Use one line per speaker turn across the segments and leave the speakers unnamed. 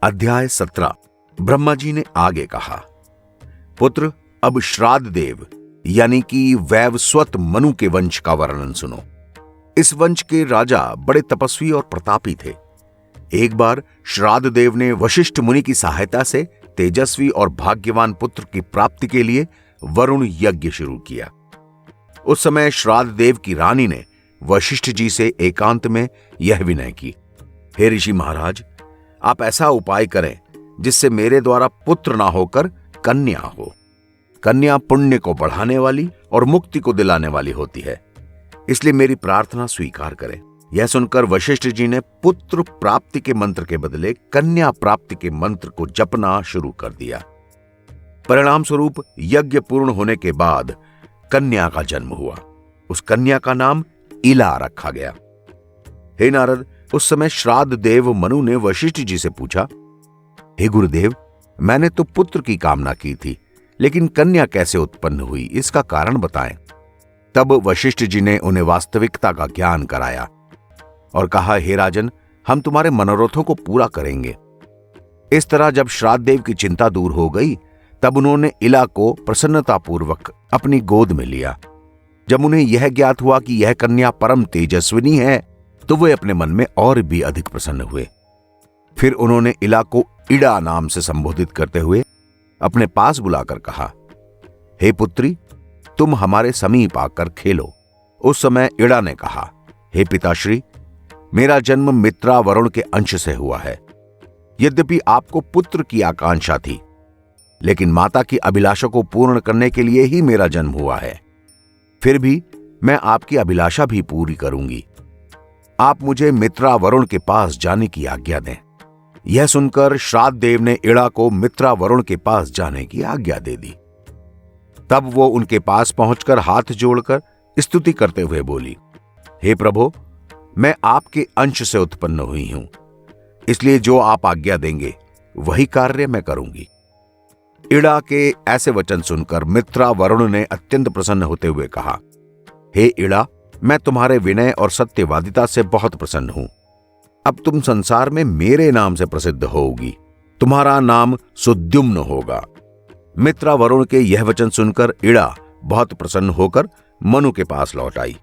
अध्याय 17। ब्रह्मा जी ने आगे कहा, पुत्र, अब श्राद्ध देव यानी कि वैवस्वत मनु के वंश का वर्णन सुनो। इस वंश के राजा बड़े तपस्वी और प्रतापी थे। एक बार श्राद्ध देव ने वशिष्ठ मुनि की सहायता से तेजस्वी और भाग्यवान पुत्र की प्राप्ति के लिए वरुण यज्ञ शुरू किया। उस समय श्राद्ध देव की रानी ने वशिष्ठ जी से एकांत में यह विनय की, हे ऋषि महाराज, आप ऐसा उपाय करें जिससे मेरे द्वारा पुत्र ना होकर कन्या हो। कन्या पुण्य को बढ़ाने वाली और मुक्ति को दिलाने वाली होती है, इसलिए मेरी प्रार्थना स्वीकार करें। यह सुनकर वशिष्ठ जी ने पुत्र प्राप्ति के मंत्र के बदले कन्या प्राप्ति के मंत्र को जपना शुरू कर दिया। परिणाम स्वरूप यज्ञ पूर्ण होने के बाद कन्या का जन्म हुआ। उस कन्या का नाम इला रखा गया। हे नारद, उस समय श्राद्ध देव मनु ने वशिष्ठ जी से पूछा, हे गुरुदेव, मैंने तो पुत्र की कामना की थी, लेकिन कन्या कैसे उत्पन्न हुई, इसका कारण बताएं। तब वशिष्ठ जी ने उन्हें वास्तविकता का ज्ञान कराया और कहा, हे राजन, हम तुम्हारे मनोरथों को पूरा करेंगे। इस तरह जब श्राद्ध देव की चिंता दूर हो गई, तब उन्होंने इला को प्रसन्नतापूर्वक अपनी गोद में लिया। जब उन्हें यह ज्ञात हुआ कि यह कन्या परम तेजस्विनी है, तो वे अपने मन में और भी अधिक प्रसन्न हुए। फिर उन्होंने इला को इड़ा नाम से संबोधित करते हुए अपने पास बुलाकर कहा, हे पुत्री, तुम हमारे समीप आकर खेलो। उस समय इड़ा ने कहा, हे पिताश्री, मेरा जन्म मित्रा वरुण के अंश से हुआ है। यद्यपि आपको पुत्र की आकांक्षा थी, लेकिन माता की अभिलाषा को पूर्ण करने के लिए ही मेरा जन्म हुआ है। फिर भी मैं आपकी अभिलाषा भी पूरी करूंगी। आप मुझे मित्रा वरुण के पास जाने की आज्ञा दें। यह सुनकर श्राद्ध देव ने इड़ा को मित्रा वरुण के पास जाने की आज्ञा दे दी। तब वो उनके पास पहुंचकर हाथ जोड़कर स्तुति करते हुए बोली, हे प्रभु, मैं आपके अंश से उत्पन्न हुई हूं, इसलिए जो आप आज्ञा देंगे वही कार्य मैं करूंगी। इड़ा के ऐसे वचन सुनकर मित्रा वरुण ने अत्यंत प्रसन्न होते हुए कहा, हे इड़ा, मैं तुम्हारे विनय और सत्यवादिता से बहुत प्रसन्न हूं। अब तुम संसार में मेरे नाम से प्रसिद्ध होगी। तुम्हारा नाम सुद्युम्न होगा। मित्रा वरुण के यह वचन सुनकर इड़ा बहुत प्रसन्न होकर मनु के पास लौट आई।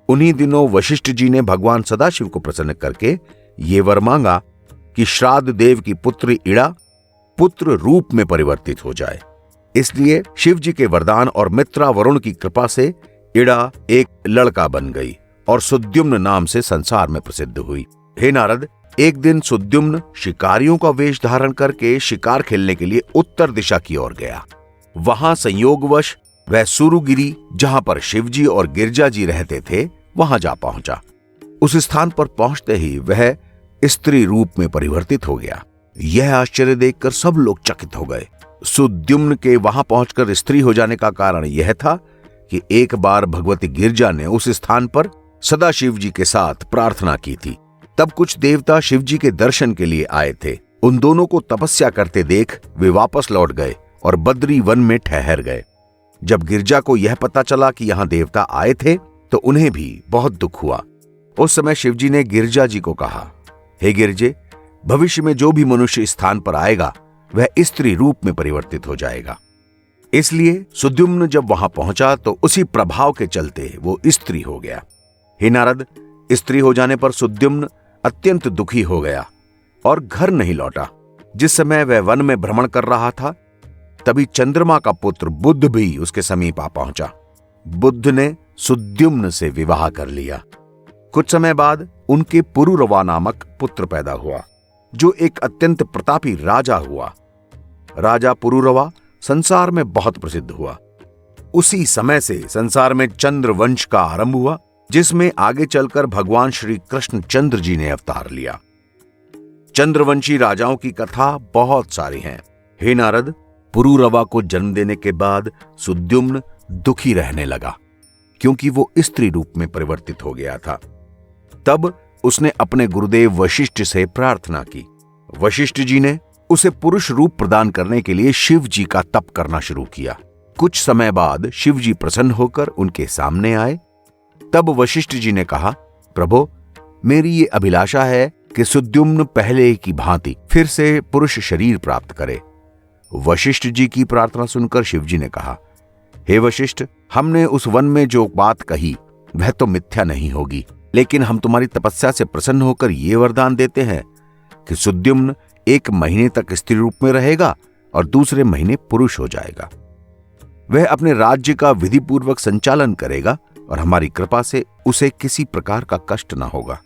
उन्हीं दिनों वशिष्ठ जी ने भगवान सदाशिव को प्रसन्न करके ये वर मांगा कि श्राद्ध देव की पुत्री इड़ा पुत्र रूप में परिवर्तित हो जाए। इसलिए शिव जी के वरदान और मित्रा वरुण की कृपा से इड़ा एक लड़का बन गई और सुद्युम्न नाम से संसार में प्रसिद्ध हुई। हे नारद, एक दिन सुद्युम्न शिकारियों का वेश धारण करके शिकार खेलने के लिए उत्तर दिशा की ओर गया। वहां संयोगवश वह सुरुगिरी, जहां पर शिवजी और गिरजा जी रहते थे, वहां जा पहुंचा। उस स्थान पर पहुंचते ही वह स्त्री रूप में परिवर्तित हो गया। यह आश्चर्य देखकर सब लोग चकित हो गए। सुद्युम्न के वहां पहुंचकर स्त्री हो जाने का कारण यह था कि एक बार भगवती गिरजा ने उस स्थान पर सदाशिव जी के साथ प्रार्थना की थी। तब कुछ देवता शिव जी के दर्शन के लिए आए थे। उन दोनों को तपस्या करते देख वे वापस लौट गए और बद्री वन में ठहर गए। जब गिरजा को यह पता चला कि यहां देवता आए थे, तो उन्हें भी बहुत दुख हुआ। उस समय शिव जी ने गिरजा जी को कहा, हे गिरजे, भविष्य में जो भी मनुष्य स्थान पर आएगा वह स्त्री रूप में परिवर्तित हो जाएगा। इसलिए सुद्युम्न जब वहां पहुंचा तो उसी प्रभाव के चलते वो स्त्री हो गया। हे नारद, स्त्री हो जाने पर सुद्युम्न अत्यंत दुखी हो गया और घर नहीं लौटा। जिस समय वह वन में भ्रमण कर रहा था, तभी चंद्रमा का पुत्र बुध भी उसके समीप आ पहुंचा। बुध ने सुद्युम्न से विवाह कर लिया। कुछ समय बाद उनके पुरुरवा नामक पुत्र पैदा हुआ, जो एक अत्यंत प्रतापी राजा हुआ। राजा पुरुरवा संसार में बहुत प्रसिद्ध हुआ। उसी समय से संसार में चंद्र वंश का आरंभ हुआ, जिसमें आगे चलकर भगवान श्री कृष्ण चंद्र जी ने अवतार लिया। चंद्रवंशी राजाओं की कथा बहुत सारी हैं। हे नारद, पुरुरवा को जन्म देने के बाद सुद्युम्न दुखी रहने लगा, क्योंकि वो स्त्री रूप में परिवर्तित हो गया था। तब उसने अपने गुरुदेव वशिष्ठ से प्रार्थना की। वशिष्ठ जी ने उसे पुरुष रूप प्रदान करने के लिए शिव जी का तप करना शुरू किया। कुछ समय बाद शिव जी प्रसन्न होकर उनके सामने आए। तब वशिष्ठ जी ने कहा, प्रभो, मेरी ये अभिलाषा है कि सुद्युम्न पहले की भांति फिर से पुरुष शरीर प्राप्त करे। वशिष्ठ जी की प्रार्थना सुनकर शिवजी ने कहा, हे वशिष्ठ, हमने उस वन में जो बात कही वह तो मिथ्या नहीं होगी, लेकिन हम तुम्हारी तपस्या से प्रसन्न होकर ये वरदान देते हैं कि सुद्युम्न 1 महीने तक स्त्री रूप में रहेगा और दूसरे महीने पुरुष हो जाएगा। वह अपने राज्य का विधिपूर्वक संचालन करेगा और हमारी कृपा से उसे किसी प्रकार का कष्ट न होगा।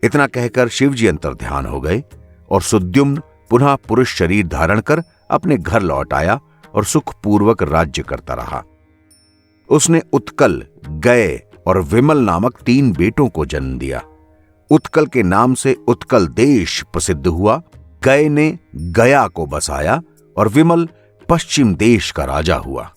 इतना कहकर शिवजी अंतर्ध्यान हो गए और सुद्युम्न पुनः पुरुष शरीर धारण कर अपने घर लौट आया और सुखपूर्वक राज्य करता रहा। उसने उत्कल, गय और विमल नामक 3 बेटों को जन्म दिया। उत्कल के नाम से उत्कल देश प्रसिद्ध हुआ, गय ने गया को बसाया और विमल पश्चिम देश का राजा हुआ।